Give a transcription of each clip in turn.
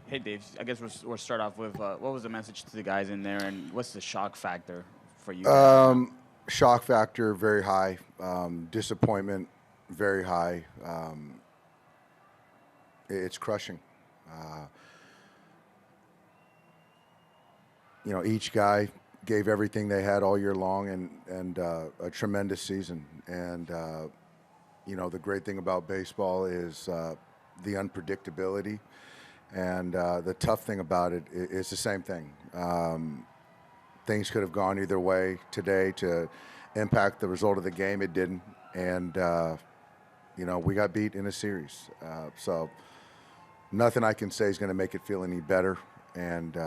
Hey, Dave. I guess we'll start off with what was the message to the guys in there, and what's the shock factor for you guys right now? Shock factor very high. Disappointment very high. It's crushing. Uh, each guy gave everything they had all year long, and a tremendous season. And the great thing about baseball is the unpredictability, and the tough thing about it is the same thing. Things could have gone either way today to impact the result of the game. It didn't, and we got beat in a series. So nothing I can say is going to make it feel any better. And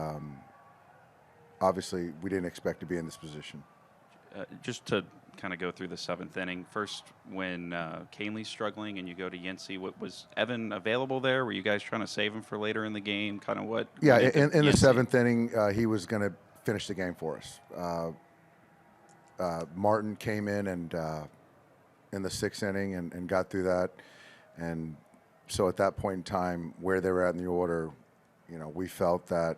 obviously, we didn't expect to be in this position. Just to kind of go through the seventh inning, first when Canley's struggling and you go to Yancey, was Evan available there? Were you guys trying to save him for later in the game? Kind of what? Yeah, in the Yancey? seventh inning, he was going to finish the game for us. Martin came in and in the sixth inning and got through that. And so at that point in time, where they were at in the order, we felt that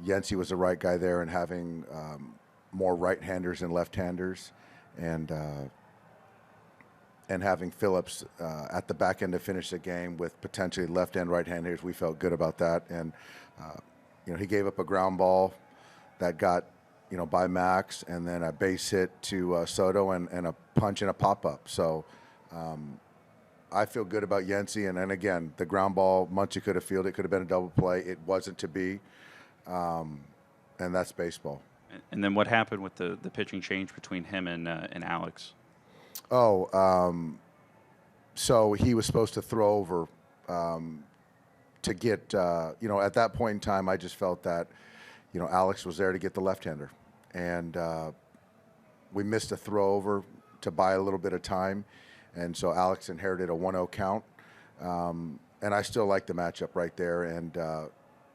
Yancey was the right guy there, and having more right-handers than left-handers, and having Phillips at the back end to finish the game with potentially left and right-handers, we felt good about that. And he gave up a ground ball that got by Max, and then a base hit to Soto, and a punch and a pop-up. So I feel good about Yancey. And then again, the ground ball, Muncy could have fielded. It could have been a double play. It wasn't to be. And that's baseball. And then what happened with the pitching change between him and Alex? So he was supposed to throw over to get, at that point in time, I just felt that, Alex was there to get the left-hander. And we missed a throw over to buy a little bit of time. And so Alex inherited a 1-0 count. And I still like the matchup right there. And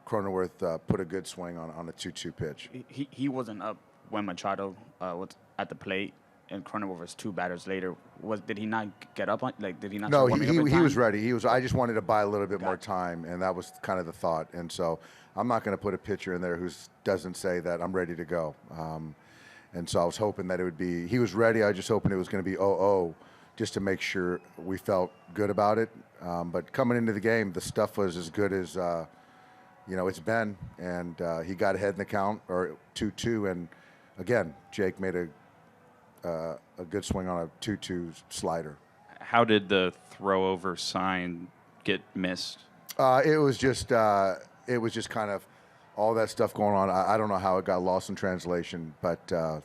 Cronenworth put a good swing on a 2-2 pitch. He wasn't up when Machado was at the plate, and Cronenworth was two batters later. Did he not get up? Did he not? No, start warming up in he was time? ready. I just wanted to buy a little bit more time, and that was kind of the thought. And so I'm not going to put a pitcher in there who doesn't say that I'm ready to go. And so I was hoping that it would be. He was ready. I just hoping it was going to be 0-0, just to make sure we felt good about it. But coming into the game, the stuff was as good as it's been, and he got ahead in the count, or 2-2, and again, Jake made a good swing on a 2-2 slider. How did the throw over sign get missed? It was just kind of all that stuff going on. I don't know how it got lost in translation, but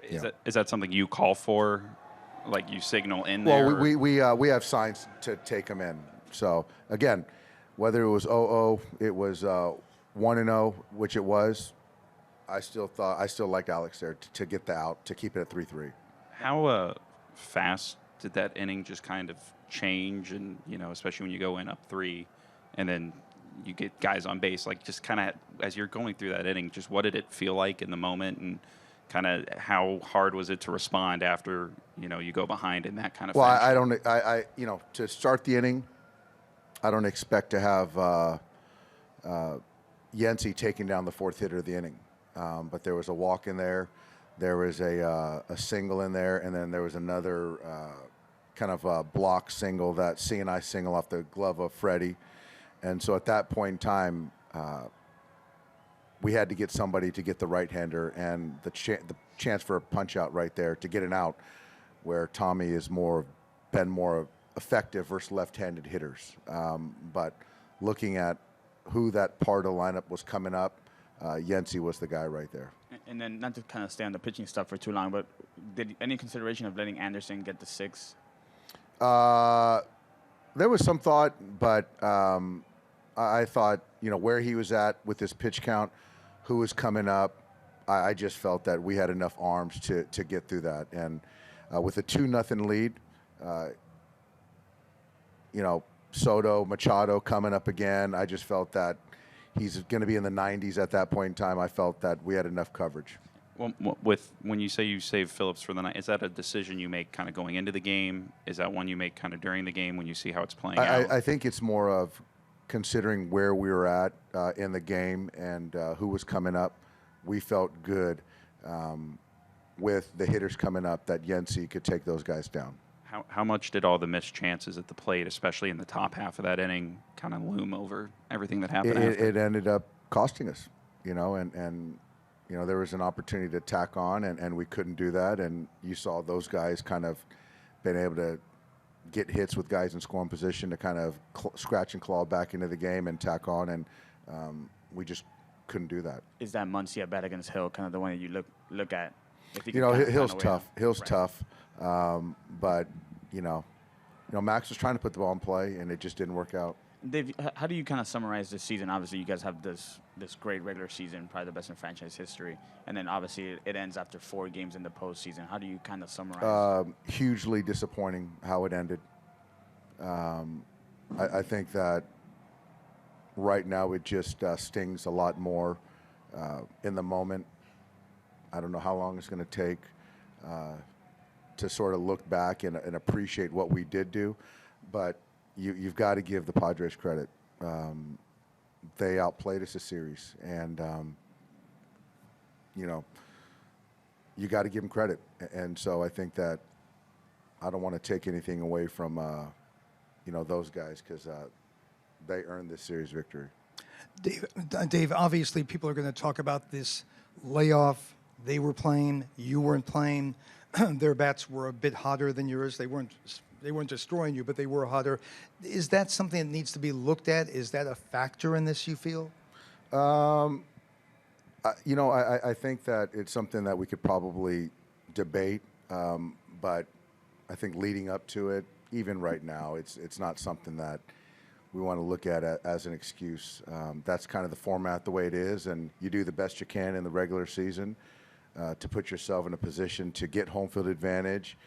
Is that something you call for? Like you signal in there? Well, we have signs to take them in. So again, whether it was 0-0, it was 1-0, which it was. I still liked Alex there to get the out, to keep it at 3-3. How fast did that inning just kind of change? And, especially when you go in up 3 and then you get guys on base, like just kind of as you're going through that inning, just what did it feel like in the moment, and kind of how hard was it to respond after, you go behind in that kind of fashion? Well, to start the inning, I don't expect to have Yancey taking down the fourth hitter of the inning. But there was a walk in there. There was a single in there, and then there was another kind of a block single, that C&I single off the glove of Freddie. And so at that point in time, we had to get somebody to get the right-hander, and the chance for a punch-out right there to get an out, where Tommy is been more effective versus left-handed hitters. But looking at who that part of the lineup was coming up, Yancey was the guy right there. And then, not to kind of stay on the pitching stuff for too long, but did any consideration of letting Anderson get the 6? There was some thought, but I thought, where he was at with his pitch count, who was coming up, I just felt that we had enough arms to get through that. And with a 2-0 lead, Soto, Machado coming up again, I just felt that he's going to be in the 90s at that point in time. I felt that we had enough coverage. Well, when you say you save Phillips for the night, is that a decision you make kind of going into the game? Is that one you make kind of during the game when you see how it's playing out? I think it's more of considering where we were at in the game and who was coming up, we felt good with the hitters coming up that Yency could take those guys down. How much did all the missed chances at the plate, especially in the top half of that inning, kind of loom over everything that happened after? It ended up costing us, and there was an opportunity to tack on, and we couldn't do that. And you saw those guys kind of been able to get hits with guys in scoring position to kind of scratch and claw back into the game and tack on, and we just couldn't do that. Is that Muncy at bat against Hill kind of the one that you look at? If Hill's tough. Hill's Right. tough, but Max was trying to put the ball in play, and it just didn't work out. Dave, how do you kind of summarize this season? Obviously, you guys have this great regular season, probably the best in franchise history, and then obviously it ends after 4 games in the postseason. How do you kind of summarize? Hugely disappointing how it ended. I think that right now it just stings a lot more in the moment. I don't know how long it's going to take to sort of look back and appreciate what we did do, but you've got to give the Padres credit. They outplayed us a series, and you got to give them credit. And so I think that I don't want to take anything away from those guys, because they earned this series victory. Dave, obviously people are going to talk about this layoff. They were playing, you weren't playing. Their bats were a bit hotter than yours. They weren't destroying you, but they were hotter. Is that something that needs to be looked at? Is that a factor in this, you feel? I think that it's something that we could probably debate, but I think leading up to it, even right now, it's not something that we want to look at as an excuse. That's kind of the format the way it is, and you do the best you can in the regular season to put yourself in a position to get home field advantage,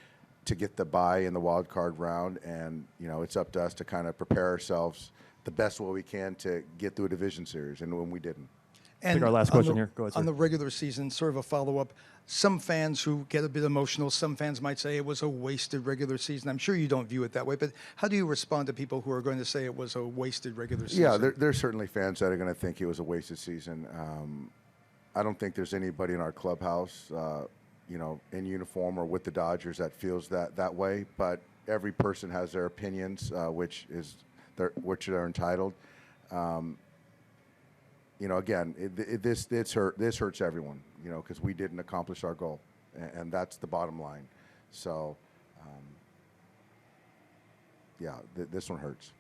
to get the bye in the wild card round, and it's up to us to kind of prepare ourselves the best way we can to get through a division series, and when we didn't. And our last question here. Go ahead, sir. On the regular season, sort of a follow-up, some fans who get a bit emotional, some fans might say it was a wasted regular season. I'm sure you don't view it that way, but how do you respond to people who are going to say it was a wasted regular season? Yeah, there's certainly fans that are going to think it was a wasted season. I don't think there's anybody in our clubhouse, in uniform or with the Dodgers that feels that way. But every person has their opinions, which they're entitled. Again, this hurts everyone, because we didn't accomplish our goal, and that's the bottom line. So, this one hurts.